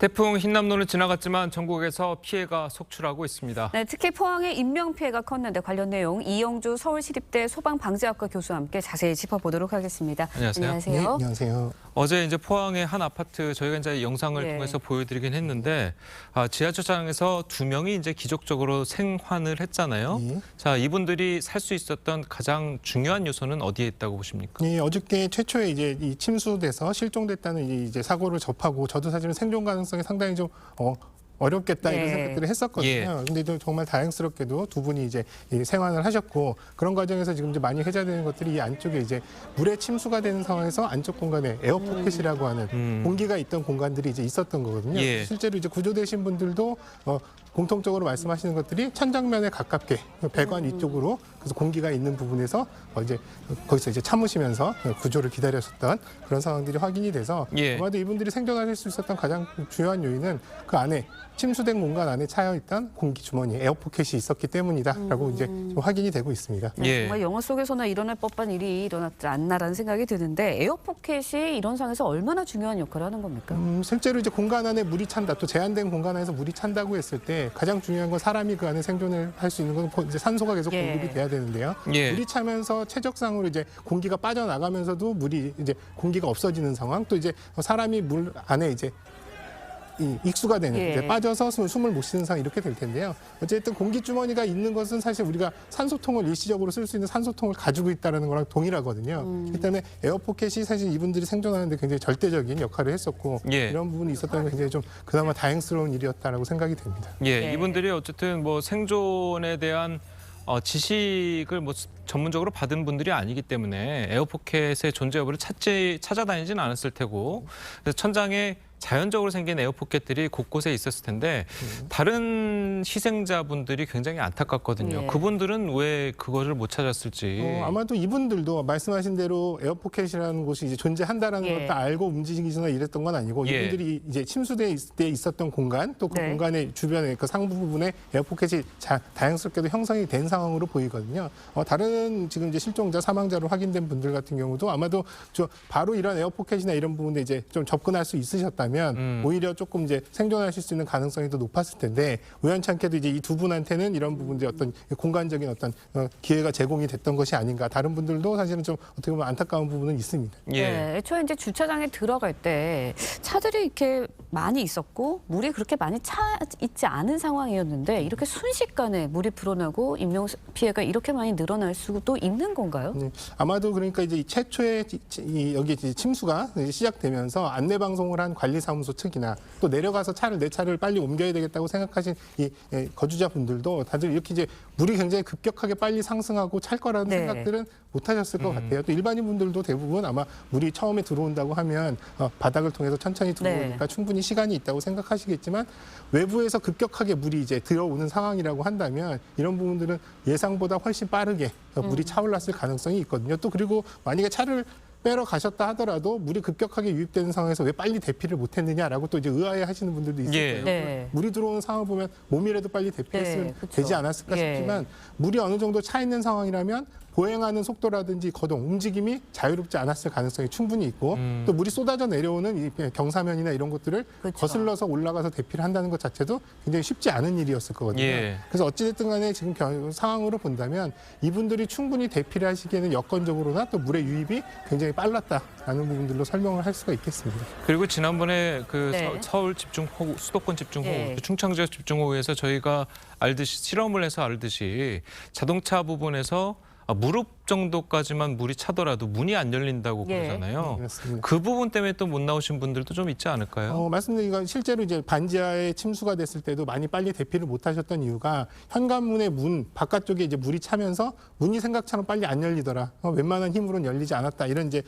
태풍 흰남노는 지나갔지만 전국에서 피해가 속출하고 있습니다. 네, 특히 포항의 인명피해가 컸는데 관련 내용 이영주 서울시립대 소방방재학과 교수와 함께 자세히 짚어보도록 하겠습니다. 안녕하세요. 안녕하세요. 네, 안녕하세요. 어제 이제 포항의 한 아파트 저희가 이제 영상을 예. 통해서 보여드리긴 했는데 지하철장에서 2명이 이제 기적적으로 생還을 했잖아요. 예. 자, 이분들이 살 수 있었던 가장 중요한 요소는 어디에 있다고 보십니까? 네, 어저께 최초에 이제 이 침수돼서 실종됐다는 이제 사고를 접하고 저도 사실은 생존 가능성이 상당히 좀 어렵겠다 이런 예. 생각들을 했었거든요. 근데 또 정말 다행스럽게도 두 분이 이제 생환을 하셨고 그런 과정에서 지금 이제 많이 회자되는 것들이 이 안쪽에 이제 물에 침수가 되는 상황에서 안쪽 공간에 에어포켓이라고 하는 공기가 있던 공간들이 이제 있었던 거거든요. 예. 실제로 이제 구조되신 분들도 공통적으로 말씀하시는 것들이 천장면에 가깝게 배관 위쪽으로 그래서 공기가 있는 부분에서 이제 거기서 이제 참으시면서 구조를 기다렸었던 그런 상황들이 확인이 돼서 예. 아마도 이분들이 생존하실 수 있었던 가장 중요한 요인은 그 안에 침수된 공간 안에 차여 있던 공기 주머니 에어포켓이 있었기 때문이다라고 이제 좀 확인이 되고 있습니다. 네, 예. 정말 영화 속에서나 일어날 법한 일이 일어났지 않나라는 생각이 드는데 에어포켓이 이런 상황에서 얼마나 중요한 역할을 하는 겁니까? 실제로 이제 공간 안에 물이 찬다, 또 제한된 공간 안에서 물이 찬다고 했을 때 가장 중요한 건 사람이 그 안에 생존을 할 수 있는 건 이제 산소가 계속 예. 공급이 돼야 되는데요. 예. 물이 차면서 최적상으로 이제 공기가 빠져나가면서도 물이 이제 공기가 없어지는 상황, 또 이제 사람이 물 안에 이제 익수가 되는 예. 이제 빠져서 숨을 못 쉬는 상황 이렇게 될 텐데요. 어쨌든 공기 주머니가 있는 것은 사실 우리가 산소통을 일시적으로 쓸 수 있는 산소통을 가지고 있다는 거랑 동일하거든요. 그렇기 때문에 에어포켓이 사실 이분들이 생존하는데 굉장히 절대적인 역할을 했었고 예. 이런 부분이 있었다는 게 굉장히 좀 그나마 다행스러운 일이었다라고 생각이 됩니다. 예, 네. 이분들이 어쨌든 뭐 생존에 대한 지식을 뭐 전문적으로 받은 분들이 아니기 때문에 에어포켓의 존재 여부를 찾아다니지는 않았을 테고 그래서 천장에 자연적으로 생긴 에어포켓들이 곳곳에 있었을 텐데 다른 희생자분들이 굉장히 안타깝거든요. 예. 그분들은 왜 그거를 못 찾았을지. 아마도 이분들도 말씀하신 대로 에어포켓이라는 곳이 이제 존재한다라는 예. 걸 다 알고 움직이거나 이랬던 건 아니고 예. 이분들이 이제 침수돼 있을 때 있었던 공간 또 그 네. 공간의 주변에 그 상부 부분에 에어포켓이 다양스럽게도 형성이 된 상황으로 보이거든요. 다른 지금 이제 실종자 사망자로 확인된 분들 같은 경우도 아마도 바로 이런 에어포켓이나 이런 부분에 이제 좀 접근할 수 있으셨다면 오히려 조금 이제 생존하실 수 있는 가능성이 더 높았을 텐데 우연찮게도 이제 이 두 분한테는 이런 부분들이 어떤 공간적인 어떤 기회가 제공이 됐던 것이 아닌가. 다른 분들도 사실은 좀 어떻게 보면 안타까운 부분은 있습니다. 예. 네, 애초에 이제 주차장에 들어갈 때 차들이 이렇게 많이 있었고 물이 그렇게 많이 차 있지 않은 상황이었는데 이렇게 순식간에 물이 불어나고 인명 피해가 이렇게 많이 늘어날 수도 있는 건가요? 아마도 그러니까 이제 최초에 여기 이제 침수가 시작되면서 안내 방송을 한 관리사무소 측이나 또 내려가서 내 차를 빨리 옮겨야 되겠다고 생각하신 이 거주자분들도 다들 이렇게 이제 물이 굉장히 급격하게 빨리 상승하고 찰 거라는 네. 생각들은 못 하셨을 것 같아요. 또 일반인 분들도 대부분 아마 물이 처음에 들어온다고 하면 바닥을 통해서 천천히 들어오니까 네. 충분히 시간이 있다고 생각하시겠지만 외부에서 급격하게 물이 이제 들어오는 상황이라고 한다면 이런 부분들은 예상보다 훨씬 빠르게 물이 차올랐을 가능성이 있거든요. 또 그리고 만약에 차를 빼러 가셨다 하더라도 물이 급격하게 유입되는 상황에서 왜 빨리 대피를 못했느냐라고 또 이제 의아해 하시는 분들도 있을 예. 거예요. 네. 물이 들어오는 상황을 보면 몸이라도 빨리 대피했으면 네, 그렇죠. 되지 않았을까 예. 싶지만 물이 어느 정도 차 있는 상황이라면 보행하는 속도라든지 거동, 움직임이 자유롭지 않았을 가능성이 충분히 있고 또 물이 쏟아져 내려오는 이 경사면이나 이런 것들을 그렇죠. 거슬러서 올라가서 대피를 한다는 것 자체도 굉장히 쉽지 않은 일이었을 거거든요. 예. 그래서 어찌됐든 간에 지금 상황으로 본다면 이분들이 충분히 대피를 하시기에는 여건적으로나 또 물의 유입이 굉장히 빨랐다라는 부분들로 설명을 할 수가 있겠습니다. 그리고 지난번에 그 네. 서울 집중호우, 수도권 집중호우, 예. 충청 지역 집중호우에서 저희가 알듯이 실험을 해서 알듯이 자동차 부분에서 무릎 정도까지만 물이 차더라도 문이 안 열린다고 예. 그러잖아요. 그렇습니다. 그 부분 때문에 또 못 나오신 분들도 좀 있지 않을까요? 말씀드린 건 실제로 이제 반지하에 침수가 됐을 때도 많이 빨리 대피를 못 하셨던 이유가 현관문의 문 바깥쪽에 이제 물이 차면서 문이 생각처럼 빨리 안 열리더라. 웬만한 힘으로는 열리지 않았다. 이런 이제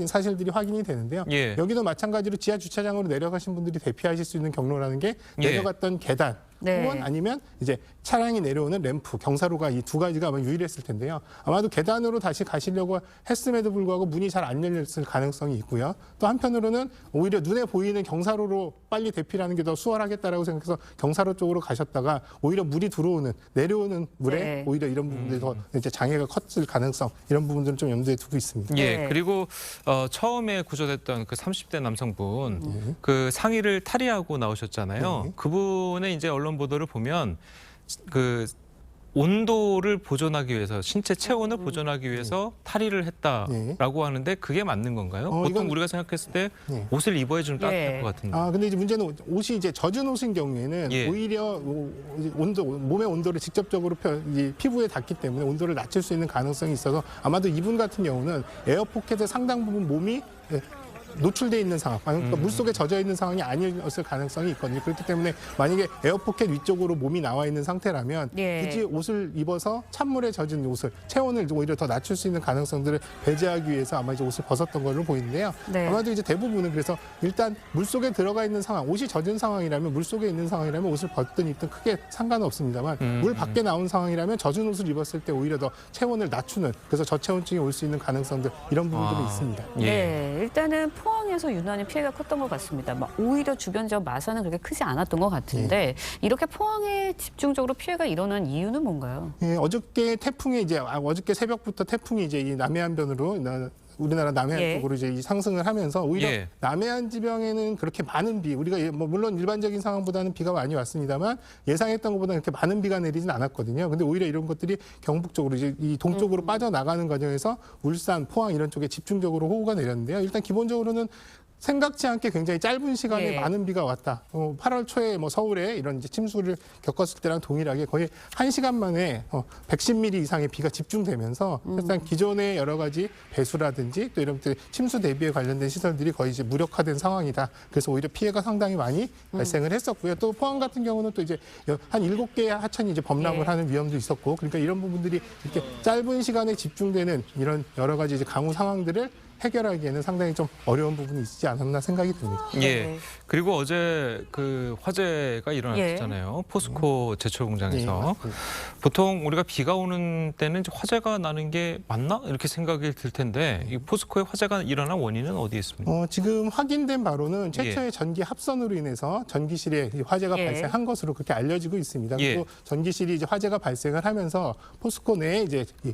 사실들이 확인이 되는데요. 예. 여기도 마찬가지로 지하 주차장으로 내려가신 분들이 대피하실 수 있는 경로라는 게 예. 내려갔던 계단. 네. 혹은 아니면 이제 차량이 내려오는 램프, 경사로가 이 두 가지가 아마 유일했을 텐데요. 아마도 계단 계단으로 다시 가시려고 했음에도 불구하고 문이 잘 안 열렸을 가능성이 있고요. 또 한편으로는 오히려 눈에 보이는 경사로로 빨리 대피하는 게 더 수월하겠다라고 생각해서 경사로 쪽으로 가셨다가 오히려 물이 내려오는 물에 네. 오히려 이런 부분들이 더 이제 장애가 컸을 가능성 이런 부분들은 좀 염두에 두고 있습니다. 예, 네. 그리고 처음에 구조됐던 그 30대 남성분 그 상의를 탈의하고 나오셨잖아요. 네. 그분의 이제 언론 보도를 보면 그 온도를 보존하기 위해서 신체 체온을 보존하기 위해서 탈의를 했다라고 하는데 그게 맞는 건가요? 보통 이건- 우리가 생각했을 때 네. 옷을 입어야 좀 따뜻할 예. 것 같은데. 근데 이제 문제는 옷이 이제 젖은 옷인 경우에는 예. 오히려 몸의 온도를 직접적으로 피부에 닿기 때문에 온도를 낮출 수 있는 가능성이 있어서 아마도 이분 같은 경우는 에어포켓의 상당 부분 몸이 노출돼 있는 상황, 그러니까 물속에 젖어 있는 상황이 아니었을 가능성이 있거든요. 그렇기 때문에 만약에 에어포켓 위쪽으로 몸이 나와 있는 상태라면 예. 굳이 옷을 입어서 찬물에 젖은 옷을 체온을 오히려 더 낮출 수 있는 가능성들을 배제하기 위해서 아마 이제 옷을 벗었던 걸로 보이는데요. 네. 아마도 이제 대부분은 그래서 일단 물속에 들어가 있는 상황, 옷이 젖은 상황이라면 물속에 있는 상황이라면 옷을 벗든 입든 크게 상관은 없습니다만 물 밖에 나온 상황이라면 젖은 옷을 입었을 때 오히려 더 체온을 낮추는 그래서 저체온증이 올 수 있는 가능성들 이런 부분들이 있습니다. 예. 네, 일단은 포항에서 유난히 피해가 컸던 것 같습니다. 오히려 주변 지역 마산은 그렇게 크지 않았던 것 같은데 이렇게 포항에 집중적으로 피해가 일어난 이유는 뭔가요? 예, 어저께 태풍이 이제 어저께 새벽부터 태풍이 이제 이 남해안변으로 우리나라 남해안 예. 쪽으로 이제 상승을 하면서 오히려 예. 남해안 지방에는 그렇게 많은 비 우리가 뭐 물론 일반적인 상황보다는 비가 많이 왔습니다만 예상했던 것보다 그렇게 많은 비가 내리진 않았거든요. 근데 오히려 이런 것들이 경북 쪽으로 이제 이 동쪽으로 빠져나가는 과정에서 울산, 포항 이런 쪽에 집중적으로 호우가 내렸는데요. 일단 기본적으로는 생각지 않게 굉장히 짧은 시간에 예. 많은 비가 왔다. 8월 초에 뭐 서울에 이런 이제 침수를 겪었을 때랑 동일하게 거의 1시간 만에 110mm 이상의 비가 집중되면서 일단 기존의 여러 가지 배수라든지 또 이런 침수 대비에 관련된 시설들이 거의 이제 무력화된 상황이다. 그래서 오히려 피해가 상당히 많이 발생을 했었고요. 또 포항 같은 경우는 또 이제 한 7개의 하천이 이제 범람을 예. 하는 위험도 있었고 그러니까 이런 부분들이 이렇게 짧은 시간에 집중되는 이런 여러 가지 이제 강우 상황들을 해결하기에는 상당히 좀 어려운 부분이 있지 않았나 생각이 듭니다. 예. 네. 그리고 어제 그 화재가 일어났잖아요. 포스코 제철 공장에서. 예. 보통 우리가 비가 오는 때는 이제 화재가 나는 게 맞나? 이렇게 생각이 들 텐데 이 포스코의 화재가 일어난 원인은 어디에 있습니까? 지금 확인된 바로는 최초의 전기 합선으로 인해서 전기실에 이 화재가 예. 발생한 것으로 그렇게 알려지고 있습니다. 예. 그리고 전기실이 이제 화재가 발생을 하면서 포스코 내에 이제 이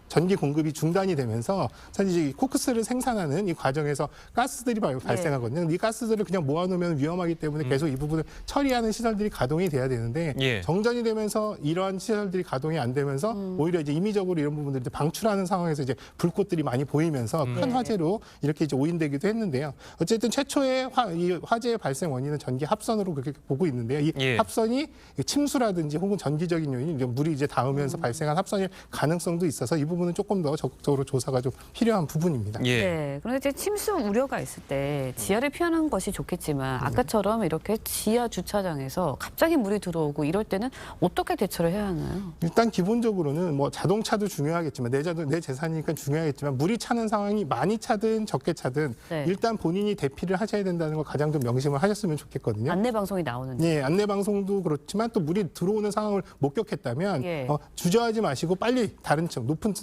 전기 공급이 중단이 되면서 사실 이제 코크스를 생산하는 이 과정에서 가스들이 발생하거든요. 이 가스들을 그냥 모아놓으면 위험하기 때문에 계속 이 부분을 처리하는 시설들이 가동이 돼야 되는데 예. 정전이 되면서 이러한 시설들이 가동이 안 되면서 오히려 이제 임의적으로 이런 부분들을 방출하는 상황에서 이제 불꽃들이 많이 보이면서 큰 화재로 이렇게 이제 오인되기도 했는데요. 어쨌든 최초의 이 화재의 발생 원인은 전기 합선으로 그렇게 보고 있는데요. 이 예. 합선이 침수라든지 혹은 전기적인 요인, 이제 물이 이제 닿으면서 발생한 합선일 가능성도 있어서 이 부분은 조금 더 적극적으로 조사가 좀 필요한 부분입니다. 예. 네, 그런데 이제 침수 우려가 있을 때 지하를 피하는 것이 좋겠지만 아까처럼 이렇게 지하 주차장에서 갑자기 물이 들어오고 이럴 때는 어떻게 대처를 해야 하나요? 일단 기본적으로는 뭐 자동차도 중요하겠지만 내 재산이니까 중요하겠지만 물이 차는 상황이 많이 차든 적게 차든 네. 일단 본인이 대피를 하셔야 된다는 걸 가장 좀 명심을 하셨으면 좋겠거든요. 안내 방송이 나오는데. 예, 안내 방송도 그렇지만 또 물이 들어오는 상황을 목격했다면 예. 주저하지 마시고 빨리 다른 층, 높은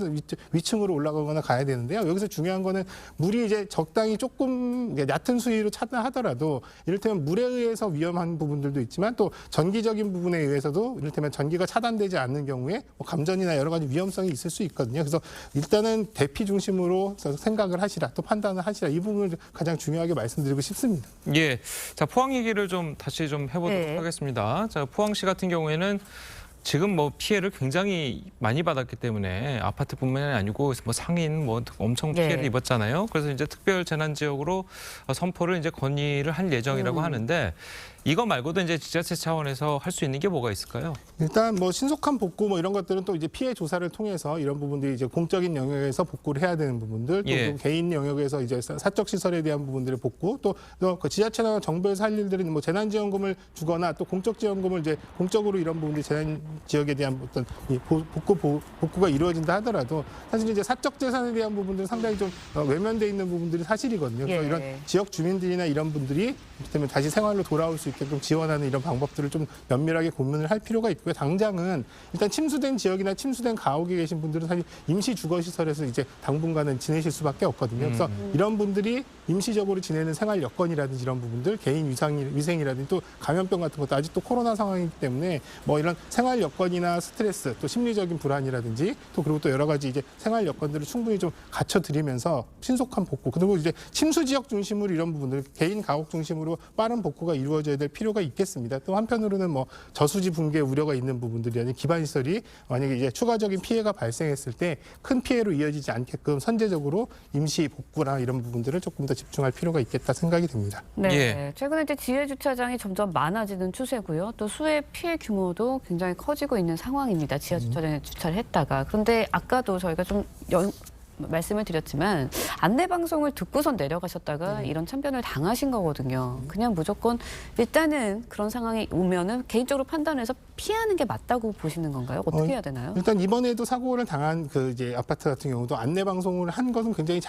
위층으로 올라가거나 가야 되는데요. 여기서 중요한 거는 물이 이제 적당히 조금 얕은 수위로 차다 하더라도 이를테면 물에 의해서 위험한 부분들도 있지만 또 전기적인 부분에 의해서도 이를테면 전기가 차단되지 않는 경우에 뭐 감전이나 여러 가지 위험성이 있을 수 있거든요. 그래서 일단은 대피 중심으로 생각을 하시라, 또 판단을 하시라, 이 부분을 가장 중요하게 말씀드리고 싶습니다. 예. 자, 포항 얘기를 좀 다시 좀 해보도록 네. 하겠습니다. 자, 포항시 같은 경우에는 지금 뭐 피해를 굉장히 많이 받았기 때문에 아파트뿐만이 아니고 뭐 상인 뭐 엄청 피해를 네. 입었잖아요. 그래서 이제 특별 재난 지역으로 선포를 이제 건의를 할 예정이라고 하는데 이거 말고도 이제 지자체 차원에서 할 수 있는 게 뭐가 있을까요? 일단 뭐 신속한 복구 뭐 이런 것들은 또 이제 피해 조사를 통해서 이런 부분들이 이제 공적인 영역에서 복구를 해야 되는 부분들, 또 예. 개인 영역에서 이제 사적 시설에 대한 부분들의 복구, 또 그 지자체나 정부에서 할 일들은 뭐 재난지원금을 주거나 또 공적 지원금을 이제 공적으로 이런 부분들이 지역에 대한 어떤 이 복구가 이루어진다 하더라도 사실 이제 사적 재산에 대한 부분들은 상당히 좀 외면돼 있는 부분들이 사실이거든요. 그래서 예. 이런 지역 주민들이나 이런 분들이 이를테면 다시 생활로 돌아올 수 있게끔 지원하는 이런 방법들을 좀 면밀하게 고민을 할 필요가 있고요. 당장은 일단 침수된 지역이나 침수된 가옥에 계신 분들은 사실 임시 주거시설에서 이제 당분간은 지내실 수밖에 없거든요. 그래서 이런 분들이 임시적으로 지내는 생활 여건이라든지 이런 부분들, 개인 위생이라든지 또 감염병 같은 것도 아직 또 코로나 상황이기 때문에 뭐 이런 생활 여건이나 스트레스, 또 심리적인 불안이라든지 또 그리고 또 여러 가지 이제 생활 여건들을 충분히 좀 갖춰드리면서 신속한 복구, 그리고 이제 침수 지역 중심으로 이런 부분들, 개인 가옥 중심으로 빠른 복구가 이루어져야 될 필요가 있겠습니다. 또 한편으로는 뭐 저수지 붕괴 우려가 있는 부분들이 아닌 기반 시설이 만약에 이제 추가적인 피해가 발생했을 때 큰 피해로 이어지지 않게끔 선제적으로 임시 복구나 이런 부분들을 조금 더 집중할 필요가 있겠다 생각이 듭니다. 네. 예. 최근에 이제 지하 주차장이 점점 많아지는 추세고요. 또 수해 피해 규모도 굉장히 커지고 있는 상황입니다. 지하 주차장에 주차를 했다가. 그런데 아까도 저희가 좀 말씀을 드렸지만 안내 방송을 듣고선 내려가셨다가 이런 참변을 당하신 거거든요. 그냥 무조건 일단은 그런 상황이 오면은 개인적으로 판단해서 피하는 게 맞다고 보시는 건가요? 어떻게 해야 되나요? 일단 이번에도 사고를 당한 그 이제 아파트 같은 경우도 안내 방송을 한 것은 굉장히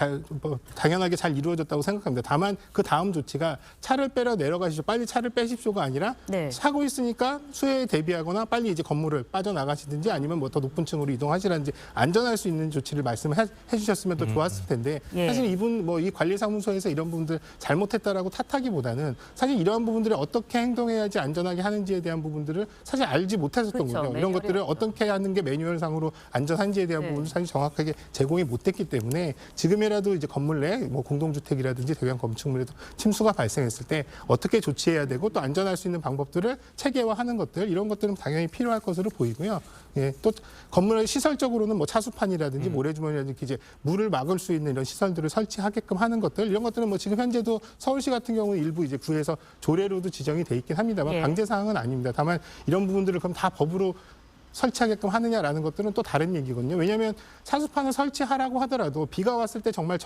당연하게 잘 이루어졌다고 생각합니다. 다만 그 다음 조치가 차를 빼러 내려가시죠. 빨리 차를 빼십시오가 아니라 네. 사고 있으니까 수해에 대비하거나 빨리 이제 건물을 빠져나가시든지 아니면 뭐 더 높은 층으로 이동하시라든지 안전할 수 있는 조치를 말씀해 주셨으면 더 좋았을 텐데 예. 사실 이분 뭐 이 관리사무소에서 이런 부분들 잘못했다라고 탓하기보다는 사실 이러한 부분들을 어떻게 행동해야지 안전하게 하는지에 대한 부분들을 사실 알지 못하셨던 그렇죠. 거죠. 이런 매뉴얼이 것들을 없죠. 어떻게 하는 게 매뉴얼상으로 안전한지에 대한 네. 부분을 사실 정확하게 제공이 못 됐기 때문에 지금이라도 이제 건물 내 뭐 공동주택이라든지 대형 건축물에도 침수가 발생했을 때 어떻게 조치해야 되고 또 안전할 수 있는 방법들을 체계화하는 것들 이런 것들은 당연히 필요할 것으로 보이고요. 예, 또 건물의 시설적으로는 뭐 차수판이라든지 모래주머니라든지 이제 물을 막을 수 있는 이런 시설들을 설치하게끔 하는 것들 이런 것들은 뭐 지금 현재도 서울시 같은 경우는 일부 이제 구에서 조례로도 지정이 돼 있긴 합니다만 예. 강제 사항은 아닙니다. 다만 이런 부분들을 그럼 다 법으로 설치하게끔 하느냐라는 것들은 또 다른 얘기거든요. 왜냐하면 차수판을 설치하라고 하더라도 비가 왔을 때 정말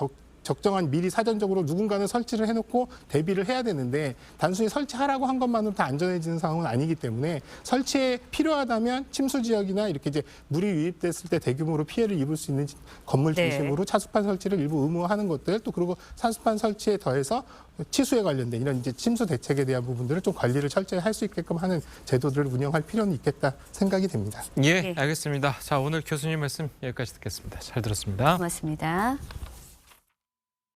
적정한 미리 사전적으로 누군가는 설치를 해놓고 대비를 해야 되는데 단순히 설치하라고 한 것만으로 다 안전해지는 상황은 아니기 때문에 설치에 필요하다면 침수 지역이나 이렇게 이제 물이 유입됐을 때 대규모로 피해를 입을 수 있는 건물 네. 중심으로 차수판 설치를 일부 의무화하는 것들 또 그리고 차수판 설치에 더해서 치수에 관련된 이런 이제 침수 대책에 대한 부분들을 좀 관리를 철저히 할 수 있게끔 하는 제도들을 운영할 필요는 있겠다 생각이 됩니다. 예, 예. 알겠습니다. 자, 오늘 교수님 말씀 여기까지 듣겠습니다. 잘 들었습니다. 고맙습니다.